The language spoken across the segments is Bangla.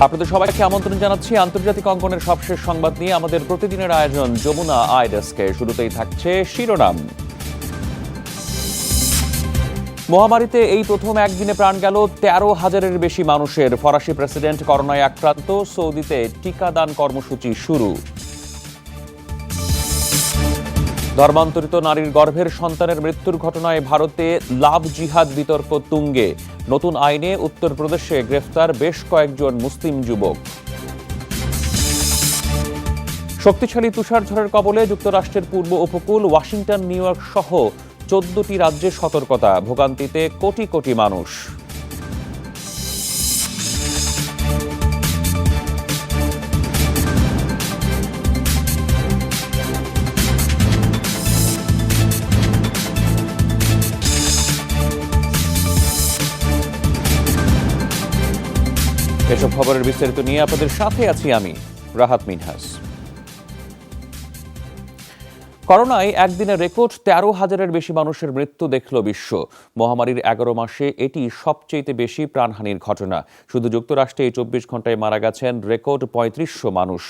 আপনাদের সবাইকে আমন্ত্রণ জানাচ্ছি আন্তর্জাতিক অঙ্গনের সবশেষ সংবাদ নিয়ে আমাদের প্রতিদিনের আয়োজন যমুনা আইডেস্কে। শুরুতেই থাকছে শিরোনাম। মহামারীতে এই প্রথম একদিনে প্রাণ গেল ১৩,০০০-এর বেশি মানুষের। ফরাসি প্রেসিডেন্ট করোনায় আক্রান্ত, সৌদিতে টিকাদান কর্মসূচি শুরু। ধর্মান্তরিত নারীর গর্ভের সন্তানের মৃত্যুর ঘটনায় ভারতে লাভ জিহাদ বিতর্ক তুঙ্গে। নতুন আইনে উত্তরপ্রদেশে গ্রেফতার বেশ কয়েকজন মুসলিম যুবক। শক্তিশালী তুষারঝড়ের কবলে যুক্তরাষ্ট্রের পূর্ব উপকূল, ওয়াশিংটন, নিউ ইয়র্ক সহ ১৪টি রাজ্যে সতর্কতা। ভোগান্তিতে কোটি কোটি মানুষ। এসব খবরের বিস্তারিত নিয়ে আপনাদের সাথে আছি আমি রাহাত মিনহাস। করোনায় একদিনে রেকর্ড ১৩,০০০-এর বেশি মানুষের মৃত্যু দেখল বিশ্ব। মহামারীর ১১ মাসে এটি সবচেয়ে বেশি প্রাণহানির ঘটনা। শুধু যুক্তরাষ্ট্রে এই ২৪ ঘন্টায় মারা গেছেন রেকর্ড ৩৫০০ মানুষ।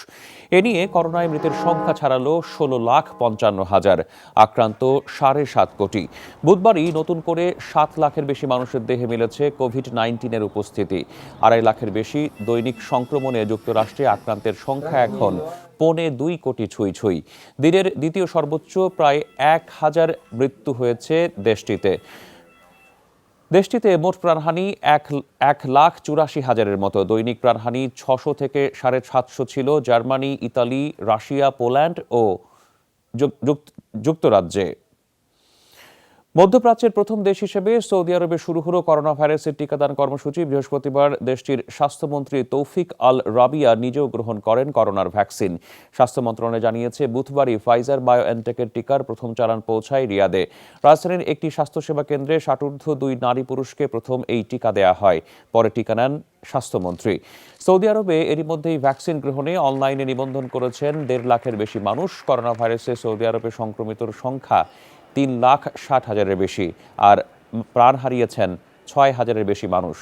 এ নিয়ে করোনায় মৃতের সংখ্যা ছাড়ালো ১৬,৫৫,০০০, আক্রান্ত ৭.৫ কোটি। বুধবারই নতুন করে ৭ লাখের বেশি মানুষের দেহে মিলেছে কোভিড-১৯-এর উপস্থিতি। ২.৫ লাখের বেশি দৈনিক সংক্রমণে যুক্তরাষ্ট্রে আক্রান্তের সংখ্যা এখন ২.২ কোটি ছুঁই। দিনের দ্বিতীয় সর্বোচ্চ প্রায় ১,০০০ মৃত্যু হয়েছে দেশটিতে মোট প্রাণহানি ১,৮৪,০০০-এর মতো। দৈনিক প্রাণহানি ৬০০ থেকে ৭৫০ ছিল জার্মানি, ইতালি, রাশিয়া, পোল্যান্ড ও যুক্তরাজ্যে। মধ্যপ্রাচ্যের প্রথম দেশ হিসেবে সৌদি আরবে শুরু হলো করোনা ভাইরাসের টিকাদান কর্মসূচি। বৃহস্পতিবার দেশটির স্বাস্থ্যমন্ত্রী তৌফিক আল রাবিয়া নিজেও গ্রহণ করেন করোনার ভ্যাকসিন। স্বাস্থ্য মন্ত্রণালয় জানিয়েছে, বুধবারই ফাইজার বায়োএনটেকের টিকার প্রথম চালান পৌঁছায় রিয়াদে। রাজধানীর একটি স্বাস্থ্যসেবা কেন্দ্রে ৬০-ঊর্ধ্ব ২ নারী পুরুষকে প্রথম এই টিকা দেয়া হয়। পরে টিকা নেন স্বাস্থ্যমন্ত্রী। সৌদি আরবে এরই মধ্যেই ভ্যাকসিন গ্রহণে অনলাইনে নিবন্ধন করেছেন ১.৫ লাখের বেশি মানুষ। করোনা ভাইরাসে সৌদি আরবে সংক্রমিতর সংখ্যা ৩,৬০,০০০-এর বেশি, আর প্রাণ হারিয়েছেন ৬,০০০-এর বেশি মানুষ।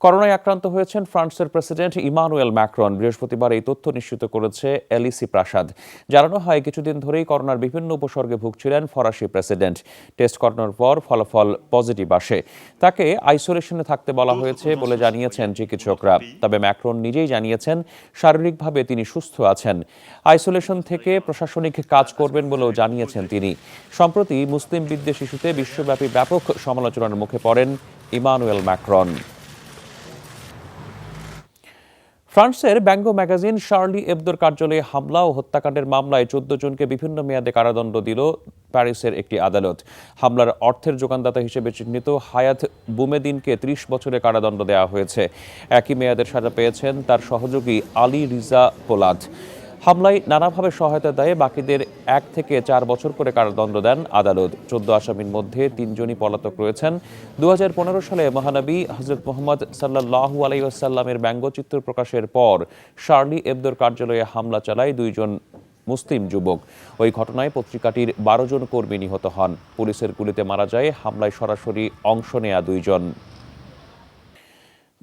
করোনায় আক্রান্ত হয়েছেন ফ্রান্সের প্রেসিডেন্ট ইমানুয়েল ম্যাক্রন। বৃহস্পতিবার এই তথ্য নিশ্চিত করেছে এলিসি প্রাসাদ। জানানো হয়, কিছুদিন ধরেই করোনার বিভিন্ন উপসর্গে ভুগছিলেন ফরাসি প্রেসিডেন্ট। টেস্ট করানোর পর ফলাফল পজিটিভ আসে। তাকে আইসোলেশনে থাকতে বলা হয়েছে বলে জানিয়েছেন চিকিৎসকরা। তবে ম্যাক্রন নিজেই জানিয়েছেন শারীরিকভাবে তিনি সুস্থ আছেন। আইসোলেশন থেকে প্রশাসনিক কাজ করবেন বলেও জানিয়েছেন তিনি। সম্প্রতি মুসলিম বিদ্বেষ ইস্যুতে বিশ্বব্যাপী ব্যাপক সমালোচনার মুখে পড়েন ইমানুয়েল ম্যাক্রন। ফ্রান্সের ব্যঙ্গ ম্যাগাজিন শার্লি এবদোর কার্যালয়ে হামলা ও হত্যাকাণ্ডের মামলায় ১৪ জনকে বিভিন্ন মেয়াদে কারাদণ্ড দিল প্যারিসের একটি আদালত। হামলার অর্থের যোগানদাতা হিসেবে চিহ্নিত হায়াত বুমেদিনকে ৩০ বছরের কারাদণ্ড দেওয়া হয়েছে। একই মেয়াদের সাজা পেয়েছেন তার সহযোগী আলী রিজা পোলাদ। হামলায় নানাভাবে সহায়তা দেয় বাকিদের ১ থেকে ৪ বছর করে কারাদণ্ড দেন আদালত। ১৪ আসামির মধ্যে ৩ জনই পলাতক রয়েছেন। ২০১৫ সালে মহানবী হযরত মুহাম্মদ সাল্লাল্লাহু আলাইহি ওয়াসাল্লামের ব্যঙ্গচিত্র প্রকাশের পর শার্লি এবদোর কার্যালয়ে হামলা চালায় ২ জন মুসলিম যুবক। ওই ঘটনায় পত্রিকাটির ১২ জন কর্মী নিহত হন। পুলিশের গুলিতে মারা যায় হামলায় সরাসরি অংশ নেয়া ২ জন।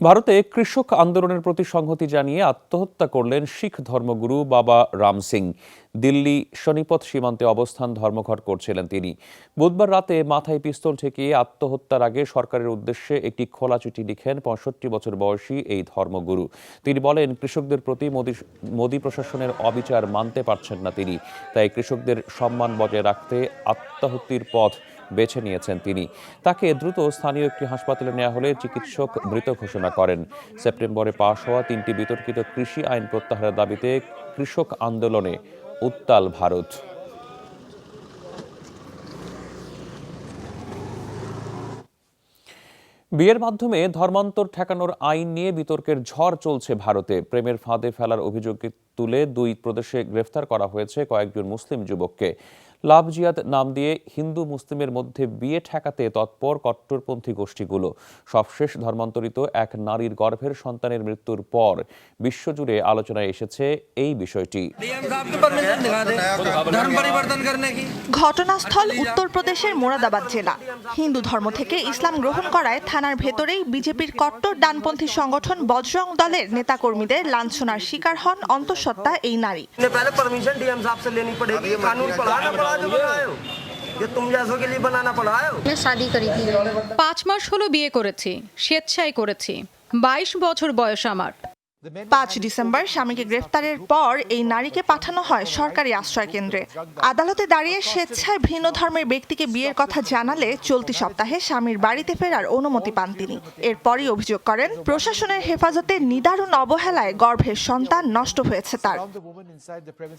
ভারতে কৃষক আন্দোলনের প্রতি সংহতি জানিয়ে আত্মহত্যা করলেন শিখ ধর্মগুরু বাবা রাম সিং। দিল্লি শনিপথ সীমান্তে অবস্থান ধর্মঘট করছিলেন তিনি। বুধবার রাতে মাথায় পিস্তল ঠেকিয়ে আত্মহত্যার আগে সরকারের উদ্দেশ্যে একটি খোলা চিঠি লিখেন ৬৫ বছর বয়সী এই ধর্মগুরু। তিনি বলেন, কৃষকদের প্রতি মোদী প্রশাসনের অবিচার মানতে পারছেন না তিনি। তাই কৃষকদের সম্মান বজায় রাখতে আত্মাহুতির পথ বেছে নিয়েছেন তিনি। তাকে দ্রুত স্থানীয় একটি হাসপাতালে নেওয়া হলে চিকিৎসক মৃত ঘোষণা করেন। সেপ্টেম্বরে পাশ হওয়া ৩টি বিতর্কিত কৃষি আইন প্রত্যাহারের দাবিতে কৃষক আন্দোলনে উত্তাল ভারত। বিয়ের মাধ্যমে ধর্মান্তর ঠেকানোর আইন নিয়ে বিতর্কের ঝড় চলছে ভারতে। প্রেমের ফাঁদে ফেলার অভিযোগ তুলে ২ প্রদেশে গ্রেফতার করা হয়েছে কয়েকজন মুসলিম যুবককে। লাভ জিহাদ নাম দিয়ে হিন্দু মুসলিমের মধ্যে বিয়ে ঠেকাতে তৎপর কট্টরপন্থী গোষ্ঠীগুলো। সবশেষ ধর্মান্তরিত এক নারীর গর্ভের সন্তানের মৃত্যুর পর বিশ্বজুড়ে আলোচনায় এসেছে এই বিষয়টি। ঘটনাস্থল উত্তরপ্রদেশের মোরাদাবাদ জেলা। হিন্দু ধর্ম থেকে ইসলাম গ্রহণ করায় থানার ভেতরেই বিজেপির কট্টর ডানপন্থী সংগঠন বজরং দলের নেতাকর্মীদের লাঞ্ছনার শিকার হন অন্তঃসত্ত্বা এই নারী। শাদি করি 5 মাস হলো বিয়ে করেছি, স্বেচ্ছায় করেছি। 22 বছর বয়স আমার। 5 ডিসেম্বর স্বামীকে গ্রেফতারের পর এই নারীকে পাঠানো হয় সরকারি আশ্রয় কেন্দ্রে। আদালতে দাঁড়িয়ে স্বেচ্ছায় ভিন্ন ধর্মের ব্যক্তিকে বিয়ের কথা জানালে চলতি সপ্তাহে স্বামীর বাড়িতে ফেরার অনুমতি পান তিনি। এরপরই অভিযোগ করেন প্রশাসনের হেফাজতে নিদারুণ অবহেলায় গর্ভের সন্তান নষ্ট হয়েছে তার।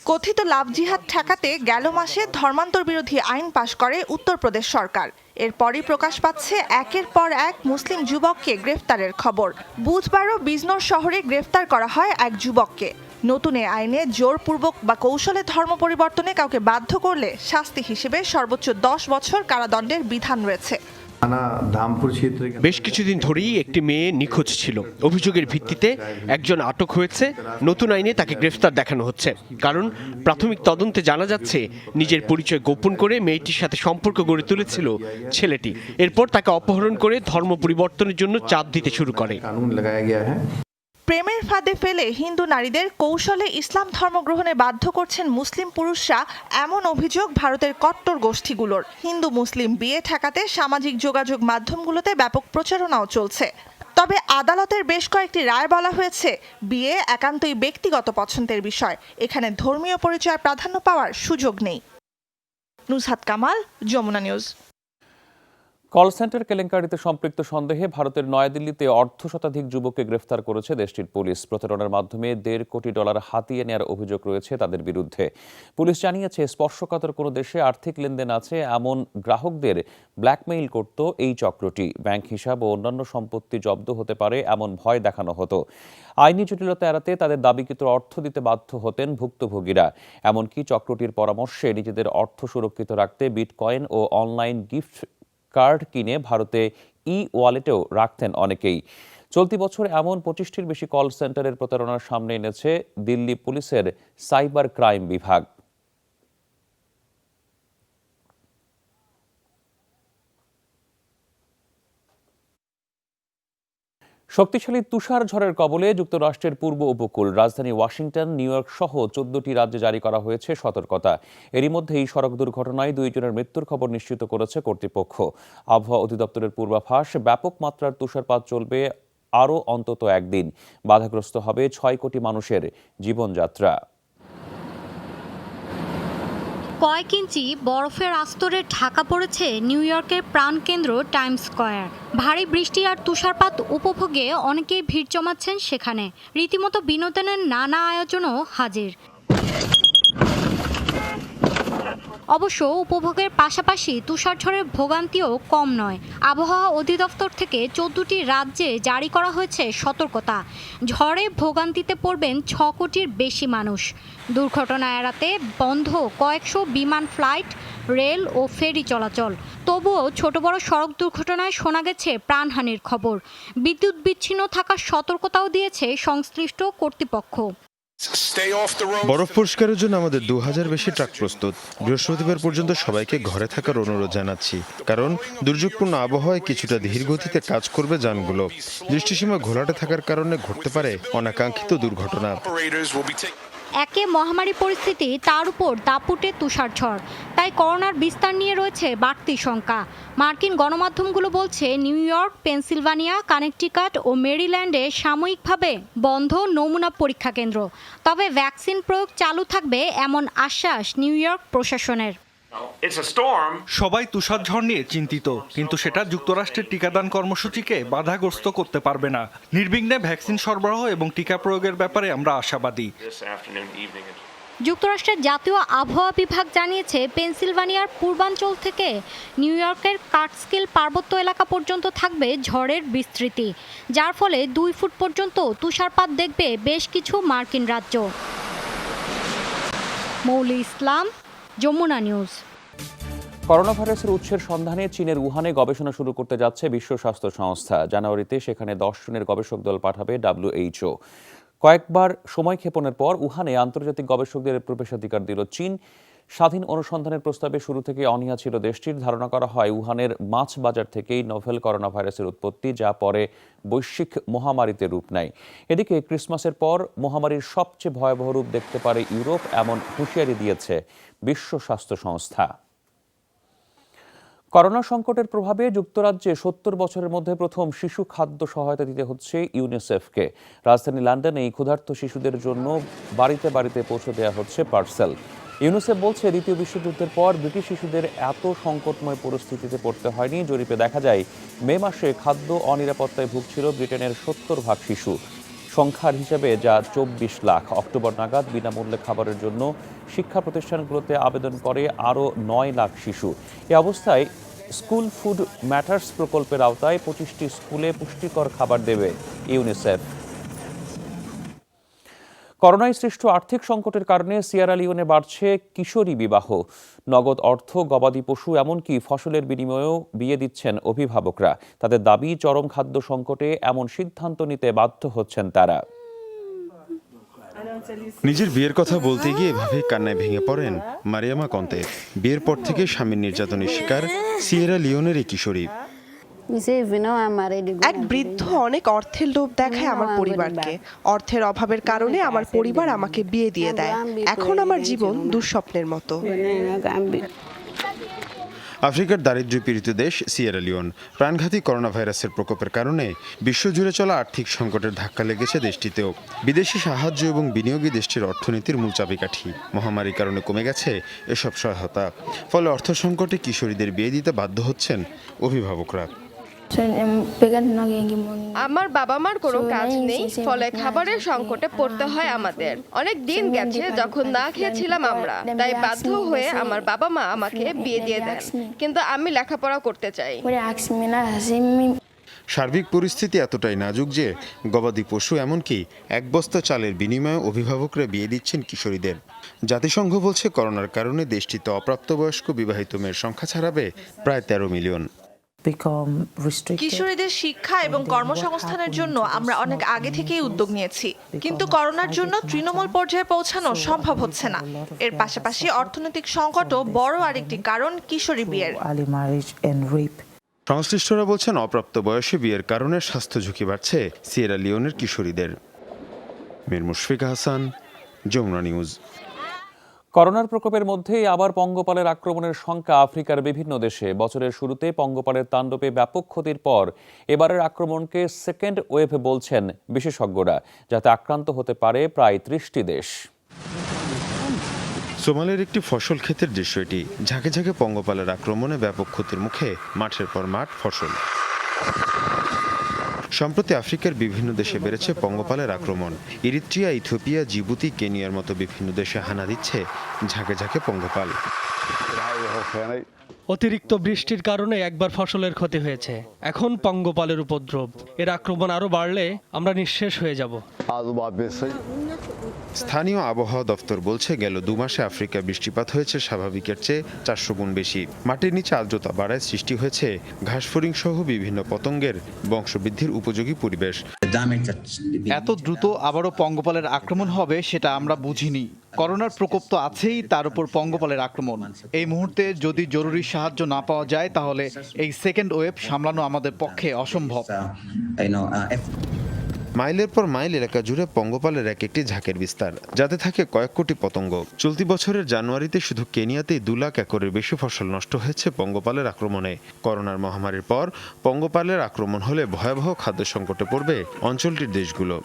কথিত লাভ জিহাদ ঠেকাতে গেল মাসে ধর্মান্তর বিরোধী আইন পাশ করে উত্তরপ্রদেশ সরকার। এরপরই প্রকাশ পাচ্ছে একের পর এক মুসলিম যুবককে গ্রেফতারের খবর। বুধবারও বিজনোর শহরে গ্রেফতার করা হয় এক যুবককে। নতুন এই আইনে জোরপূর্বক বা কৌশলে ধর্ম পরিবর্তনে কাউকে বাধ্য করলে শাস্তি হিসেবে সর্বোচ্চ 10 বছর কারাদণ্ডের বিধান রয়েছে। বেশ কিছুদিন ধরেই একটি মেয়ে নিখোঁজ ছিল। অভিযোগের ভিত্তিতে একজন আটক হয়েছে। নতুন আইনে তাকে গ্রেফতার দেখানো হচ্ছে, কারণ প্রাথমিক তদন্তে জানা যাচ্ছে নিজের পরিচয় গোপন করে মেয়েটির সাথে সম্পর্ক গড়ে তুলেছিল ছেলেটি। এরপর তাকে অপহরণ করে ধর্ম পরিবর্তনের জন্য চাপ দিতে শুরু করে। প্রেমের ফাঁদে ফেলে হিন্দু নারীদের কৌশলে ইসলাম ধর্ম গ্রহণে বাধ্য করছেন মুসলিম পুরুষরা, এমন অভিযোগ ভারতের কট্টর গোষ্ঠীগুলোর। হিন্দু মুসলিম বিয়ে ঠেকাতে সামাজিক যোগাযোগ মাধ্যমগুলোতে ব্যাপক প্রচারণাও চলছে। তবে আদালতের বেশ কয়েকটি রায় বলা হয়েছে বিয়ে একান্তই ব্যক্তিগত পছন্দের বিষয়, এখানে ধর্মীয় পরিচয় প্রাধান্য পাওয়ার সুযোগ নেই। Nushat Kamal, Jamuna news. Call centre কেলেঙ্কারিতে সম্পৃক্ত সন্দেহে ভারতের নয়াদিল্লিতে অর্ধশতাধিক যুবককে গ্রেফতার করেছে দেশটির পুলিশ। প্রতারণার মাধ্যমে $1.5 কোটি হাতিয়ে নেওয়ার অভিযোগ রয়েছে তাদের বিরুদ্ধে। পুলিশ জানিয়েছে স্পর্শকাতর কোনো দেশে আর্থিক লেনদেন আছে এমন গ্রাহকদের ব্ল্যাকমেইল করত এই চক্রটি। ব্যাংক হিসাব ও অন্যান্য সম্পত্তি জব্দ হতে পারে এমন ভয় দেখানো হতো। আইনি জটিলতা এড়াতে তাদের দাবিকৃত অর্থ দিতে বাধ্য হতেন ভুক্তভোগীরা। এমনকি চক্রটির পরামর্শে নিজেদের অর্থ সুরক্ষিত রাখতে বিটকয়েন ও অনলাইন গিফট কার্ড কিনে ভারতে ওয়ালেটেও রাখতেন অনেকেই। চলতি বছর এমন 25টির বেশি কল সেন্টারের প্রতারণার সামনে এনেছে দিল্লি পুলিশের সাইবার ক্রাইম বিভাগ। শক্তিশালী তুষার ঝড়ের কবলে যুক্তরাষ্ট্রের পূর্ব উপকূল রাজধানী ওয়াশিংটন, নিউ ইয়র্ক সহ 14টি রাজ্যে জারি করা হয়েছে সতর্কতা। এরই মধ্যেই সড়ক দুর্ঘটনায় 2 জনের মৃত্যুর খবর নিশ্চিত করেছে কর্তৃপক্ষ। আবহাওয়া অধিদপ্তরের পূর্বাভাস, ব্যাপক মাত্রার তুষারপাত চলবে আরও অন্তত একদিন। বাধাগ্রস্ত হবে 6 কোটি মানুষের জীবনযাত্রা। কয়েক ইঞ্চি বরফের আস্তরে ঢাকা পড়েছে নিউ ইয়র্কের প্রাণকেন্দ্র টাইমস স্কয়ার। ভারী বৃষ্টি আর তুষারপাত উপভোগে অনেকেই ভিড় জমাচ্ছেন সেখানে। রীতিমতো বিনোদনের নানা আয়োজনও হাজির। অবশ্য উপভোগের পাশাপাশি তুষারঝড়ের ভোগান্তিও কম নয়। আবহাওয়া অধিদপ্তর থেকে 14টি রাজ্যে জারি করা হয়েছে সতর্কতা। ঝড়ে ভোগান্তিতে পড়বেন 6 কোটির বেশি মানুষ। দুর্ঘটনা এড়াতে বন্ধ কয়েকশো বিমান ফ্লাইট, রেল ও ফেরি চলাচল। তবুও ছোট বড় সড়ক দুর্ঘটনায় শোনা গেছে প্রাণহানির খবর। বিদ্যুৎ বিচ্ছিন্ন থাকার সতর্কতাও দিয়েছে সংশ্লিষ্ট কর্তৃপক্ষ। বরফ পরিষ্কারের জন্য আমাদের 2000 বেশি ট্রাক প্রস্তুত। বৃহস্পতিবার পর্যন্ত সবাইকে ঘরে থাকার অনুরোধ জানাচ্ছি, কারণ দুর্যোগপূর্ণ আবহাওয়ায় কিছুটা ধীর গতিতে কাজ করবে যানগুলো। দৃষ্টিসীমা ঘোলাটে থাকার কারণে ঘটতে পারে অনাকাঙ্ক্ষিত দুর্ঘটনা। একে মহামারী পরিস্থিতি, তার উপর দাপুটে তুষারঝড়, তাই করোনার বিস্তার নিয়ে রয়েছে বাড়তি শঙ্কা। মার্কিন গণমাধ্যমগুলো বলছে নিউ ইয়র্ক, পেনসিলভানিয়া, কানেকটিকাট ও মেরিল্যান্ডে সাময়িকভাবে বন্ধ নমুনা পরীক্ষা কেন্দ্র। তবে ভ্যাকসিন প্রয়োগ চালু থাকবে এমন আশ্বাস নিউ ইয়র্ক প্রশাসনের। সবাই তুষারঝড় নিয়ে চিন্তিত, কিন্তু সেটা যুক্তরাষ্ট্রের টিকাদান কর্মসূচিকে বাধাগ্রস্ত করতে পারবে না। নির্বিঘ্নে ভ্যাকসিন সরবরাহ এবং টিকা প্রয়োগের ব্যাপারে আমরা আশাবাদী। যুক্তরাষ্ট্রের জাতীয় আবহাওয়া বিভাগ জানিয়েছে পেনসিলভানিয়ার পূর্বাঞ্চল থেকে নিউ ইয়র্কের কাটস্কিল পার্বত্য এলাকা পর্যন্ত থাকবে ঝড়ের বিস্তৃতি, যার ফলে 2 ফুট পর্যন্ত তুষারপাত দেখবে বেশ কিছু মার্কিন রাজ্য। মৌলি ইসলাম, যমুনা নিউজ। করোনা ভাইরাসের উৎসের সন্ধানে চীনের উহানে গবেষণা শুরু করতে যাচ্ছে বিশ্ব স্বাস্থ্য সংস্থা। জানুয়ারিতে সেখানে 10 জনের গবেষক দল পাঠাবে WHO। কয়েকবার সময় ক্ষেপণের পর উহানে আন্তর্জাতিক গবেষকদের প্রবেশাধিকার দিল চীন। স্বাধীন অনুসন্ধানের প্রস্তাবে শুরু থেকে অনীহা ছিল দেশটির। ধারণা করা হয় উহানের মাছ বাজার থেকেই নোভেল করোনা ভাইরাসের উৎপত্তি, যা পরে বৈশ্বিক মহামারীতে রূপ নেয়। এদিকে ক্রিসমাসের পর মহামারীর সবচেয়ে ভয়াবহ রূপ দেখতে পারে ইউরোপ, এমন হুঁশিয়ারি দিয়েছে বিশ্ব স্বাস্থ্য সংস্থা। করোনা সংকটের প্রভাবে যুক্তরাজ্যে 70 বছরের মধ্যে প্রথম শিশু খাদ্য সহায়তা দিতে হচ্ছে ইউনিসেফকে। রাজধানী লন্ডনে এই ক্ষুধার্ত শিশুদের জন্য বাড়িতে বাড়িতে পৌঁছে দেওয়া হচ্ছে পার্সেল। ইউনিসেফ বলছে, দ্বিতীয় বিশ্বযুদ্ধের পর ব্রিটিশ শিশুদের এত সংকটময় পরিস্থিতিতে পড়তে হয়নি। জরিপে দেখা যায়, মে মাসে খাদ্য অনিরাপত্তায় ভুগছিল ব্রিটেনের 70% শিশু। সংখ্যার হিসেবে যা 24 লাখ। অক্টোবর নাগাদ বিনামূল্যে খাবারের জন্য শিক্ষা প্রতিষ্ঠানগুলোতে আবেদন করে আরও 9 লাখ শিশু। এ অবস্থায় স্কুল ফুড ম্যাটার্স প্রকল্পের আওতায় 25টি স্কুলে পুষ্টিকর খাবার দেবে ইউনিসেফ। করোনায় সৃষ্ট আর্থিক সংকটের কারণে সিয়েরা লিওনে বাড়ছে কিশোরী বিবাহ। নগদ অর্থ, গবাদি পশু, এমনকি ফসলের বিনিময়েও বিয়ে দিচ্ছেন অভিভাবকরা। তাদের দাবি, চরম খাদ্য সংকটে এমন সিদ্ধান্ত নিতে বাধ্য হচ্ছেন তারা। নিজের বিয়ের কথা বলতে গিয়ে এভাবে কান্নায় ভেঙে পড়েন মারিয়ামা কন্তে। বিয়ের পর থেকে স্বামীর নির্যাতনের শিকার সিয়েরা লিওনের এই কিশোরী। এক বৃদ্ধ অনেক অর্থের লোভ দেখায় আমার পরিবারকে। অর্থের অভাবের কারণে আমার পরিবার আমাকে বিয়ে দিয়ে দেয়। এখন আমার জীবন দুঃস্বপ্নের মতো। আফ্রিকার দারিদ্র্যপীড়িত দেশ সিয়েরা লিওন। প্রাণঘাতী করোনা ভাইরাসের প্রকোপের কারণে বিশ্বজুড়ে চলা আর্থিক সংকটের ধাক্কা লেগেছে দেশটিতেও। বিদেশি সাহায্য এবং বিনিয়োগই দেশটির অর্থনীতির মূল চাবিকাঠি। মহামারীর কারণে কমে গেছে এসব সহায়তা। ফলে অর্থ সংকটে কিশোরীদের বিয়ে দিতে বাধ্য হচ্ছেন অভিভাবকরা। আমার বাবা মার কোনো কাজ নেই, ফলে খাবারের সংকটে পড়তে হয় আমাদের। অনেক দিন গেছে যখন না খেয়েছিলাম আমরা, তাই বাধ্য হয়ে আমার বাবা মা আমাকে বিয়ে দিয়ে দেন। কিন্তু আমি লেখাপড়া করতে চাই। সার্বিক পরিস্থিতি এতটাই নাজুক যে গবাদি পশু, এমনকি এক বস্তা চালের বিনিময়ে অভিভাবকরা বিয়ে দিচ্ছেন কিশোরীদের। জাতিসংঘ বলছে, করোনার কারণে দেশটিতে অপ্রাপ্তবয়স্ক বিবাহিত মেয়ের সংখ্যা ছাড়াবে প্রায় 13 মিলিয়ন। কিশোরীদের শিক্ষা এবং কর্মসংস্থানের জন্য আমরা অনেক আগে থেকেই উদ্যোগ নিয়েছি, কিন্তু করোনার জন্য তৃণমূল পর্যায়ে পৌঁছানো সম্ভব হচ্ছে না। এর পাশাপাশি অর্থনৈতিক সংকটও বড় আরেকটি কারণ কিশোরী বিয়ের। সংশ্লিষ্টরা বলছেন, অপ্রাপ্ত বয়সে বিয়ের কারণে স্বাস্থ্য ঝুঁকি বাড়ছে সিয়েরা লিওনের কিশোরীদের। মীর মুশফিক হাসান, যমুনা নিউজ। করোনার প্রকোপের মধ্যেই আবার পঙ্গপালের আক্রমণের শঙ্কা আফ্রিকার বিভিন্ন দেশে। বছরের শুরুতে পঙ্গপালের তাণ্ডবে ব্যাপক ক্ষতির পর এবারের আক্রমণকে সেকেন্ড ওয়েভ বলছেন বিশেষজ্ঞরা, যাতে আক্রান্ত হতে পারে প্রায় 30টি দেশ। সোমালের একটি ফসল ক্ষেতের দৃশ্য এটি। ঝাঁকে ঝাঁকে পঙ্গপালের আক্রমণে ব্যাপক ক্ষতির মুখে মাঠের পর মাঠ ফসল। সম্প্রতি আফ্রিকার বিভিন্ন দেশে বেড়েছে পঙ্গপালের আক্রমণ। ইরিত্রিয়া, ইথিওপিয়া, জিবুতি, কেনিয়ার মতো বিভিন্ন দেশে হানা দিচ্ছে ঝাঁকে ঝাঁকে পঙ্গপাল। অতিরিক্ত বৃষ্টির কারণে একবার ফসলের ক্ষতি হয়েছে, এখন পঙ্গপালের উপদ্রব। এর আক্রমণ আরো বাড়লে আমরা নিঃশেষ হয়ে যাব। স্থানীয় আবহাওয়া দফতর বলছে, গেল 2 মাসে আফ্রিকা বৃষ্টিপাত হয়েছে স্বাভাবিকের চেয়ে 400 গুণ বেশি। মাটির নিচে আর্দ্রতা বাড়ায় সৃষ্টি হয়েছে ঘাসফড়িং সহ বিভিন্ন পতঙ্গের বংশবৃদ্ধির উপযোগী পরিবেশ। এত দ্রুত আবারও পঙ্গপালের আক্রমণ হবে সেটা আমরা বুঝিনি। করোনার প্রকোপ তো আছেই, তার উপর পঙ্গপালের আক্রমণ। এই মুহূর্তে যদি জরুরি সাহায্য না পাওয়া যায়, তাহলে এই সেকেন্ড ওয়েভ সামলানো আমাদের পক্ষে অসম্ভব। মাইলের পর মাইল এলাকা জুড়ে পঙ্গপালের এক একটি ঝাঁকের বিস্তার, যাতে থাকে কয়েক কোটি পতঙ্গ। চলতি বছরের জানুয়ারিতে শুধু কেনিয়াতেই 2 লাখ একরের বেশি ফসল নষ্ট হয়েছে পঙ্গপালের আক্রমণে। করোনার মহামারীর পর পঙ্গপালের আক্রমণ হলে ভয়াবহ খাদ্য সংকটে পড়বে অঞ্চলটির দেশগুলো।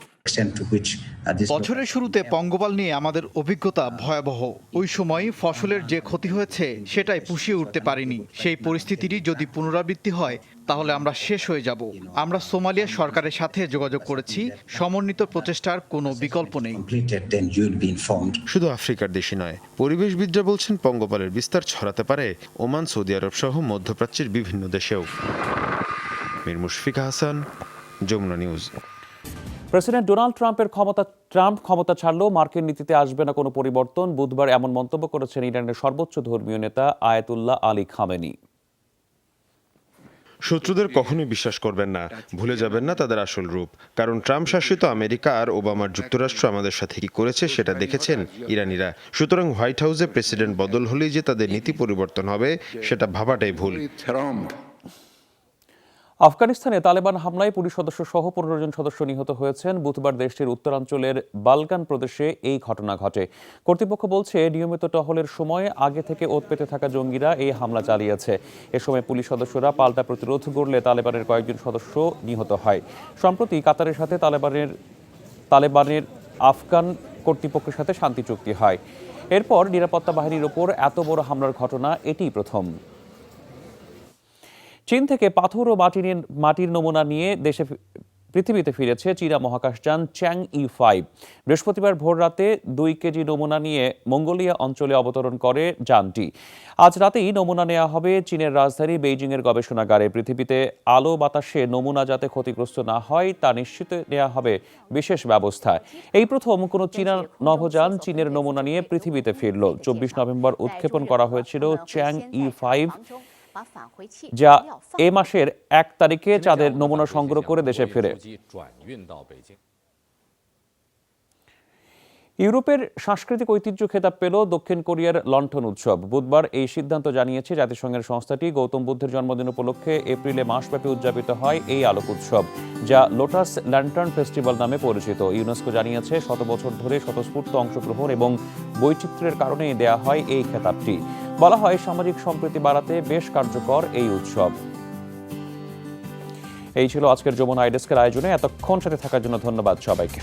বছরের শুরুতে পঙ্গপাল নিয়ে আমাদের অভিজ্ঞতা ভয়াবহ। ওই সময় ফসলের যে ক্ষতি হয়েছে সেটাই পুষিয়ে উঠতে পারিনি। সেই পরিস্থিতিরই যদি পুনরাবৃত্তি হয়, তাহলে আমরা শেষ হয়ে যাব। আমরা সোমালিয়া সরকারের সাথে যোগাযোগ করেছি, সমন্বিত প্রচেষ্টার কোনো বিকল্প নেই। শুধু আফ্রিকার দেশই নয়, পরিবেশবিদরা বলছেন পঙ্গপালের বিস্তার ছড়াতে পারে ওমান, সৌদি আরব সহ মধ্যপ্রাচ্যের বিভিন্ন দেশেও। Mir Mushfiq Hasan, Jamuna news. President Donald Trump ক্ষমতা ছাড়লেও মার্কিন নীতিতে আসবে না কোনো পরিবর্তন, বুধবার এমন মন্তব্য করেছেন ইরানের সর্বোচ্চ ধর্মীয় নেতা আয়াতুল্লাহ আলী খামেনি। শত্রুদের কখনোই বিশ্বাস করবেন না, ভুলে যাবেন না তাদের আসল রূপ, কারণ ট্রাম্প শাসিত আমেরিকা আর ওবামার যুক্তরাষ্ট্র আমাদের সাথে কি করেছে সেটা দেখেছেন ইরানিরা। সুতরাং হোয়াইট হাউসে প্রেসিডেন্ট বদল হলেই যে তাদের নীতি পরিবর্তন হবে সেটা ভাবাটাই ভুল। আফগানিস্তানে তালেবান হামলায় পুলিশ সদস্য সহ 15 জন সদস্য নিহত হয়েছেন। বুধবার দেশটির উত্তরাঞ্চলের বালকান প্রদেশে এই ঘটনা ঘটে। কর্তৃপক্ষ বলছে নিয়মিত টহলের সময় আগে থেকে ওৎ পেতে থাকা জঙ্গিরা এই হামলা চালিয়েছে। এ সময় পুলিশ সদস্যরা পাল্টা প্রতিরোধ গড়লে তালেবানের কয়েকজন সদস্য নিহত হয়। সম্প্রতি কাতারের সাথে তালেবানের আফগান কর্তৃপক্ষের সাথে শান্তি চুক্তি হয়। এরপর নিরাপত্তা বাহিনীর ওপর এত বড় হামলার ঘটনা এটিই প্রথম। চীন থেকে পাথর ও মাটির নমুনা নিয়ে পৃথিবীতে ফিরেছে চীনা মহাকাশযান চ্যাংই-5। বৃহস্পতিবার ভোররাতে 2 কেজি নমুনা নিয়ে মঙ্গোলিয়া অঞ্চলে অবতরণ করে যানটি। আজ রাতেই নমুনা নেওয়া হবে চীনের রাজধানী বেইজিংয়ের গবেষণাগারে। পৃথিবীতে আলো বাতাসে নমুনা যাতে ক্ষতিগ্রস্ত না হয় তা নিশ্চিত নেওয়া হবে বিশেষ ব্যবস্থা। এই প্রথম কোনো চীনা নভোযান চীনের নমুনা নিয়ে পৃথিবীতে ফিরল। 24 নভেম্বর উৎক্ষেপণ করা হয়েছিল চ্যাংই-5, যা এ মাসের 1 তারিখে চাঁদের নমুনা সংগ্রহ করে দেশে ফেরে। ইউরোপের সাংস্কৃতিক ঐতিহ্য খেতাব পেল দক্ষিণ কোরিয়ার লণ্ঠন উৎসব। বুধবার এই সিদ্ধান্ত জানিয়েছে জাতিসংঘের সংস্থাটি। গৌতম বুদ্ধের জন্মদিন উপলক্ষে এপ্রিলে মাসব্যাপী উদযাপিত হয় এই আলোক উৎসব, যা লোটাস ল্যান্টার্ন ফেস্টিভ্যাল নামে পরিচিত। ইউনেস্কো জানিয়েছে 100 বছর ধরে স্বতঃস্ফূর্ত অংশগ্রহণ এবং বৈচিত্র্যের কারণেই দেয়া হয় এই খেতাবটি। বলা হয় সামাজিক সম্প্রীতি বাড়াতে বেশ কার্যকর এই উৎসব। এই ছিল আজকের যমুনা আইডেস্কের আয়োজনে। এতক্ষণ সাথে থাকার জন্য ধন্যবাদ সবাইকে।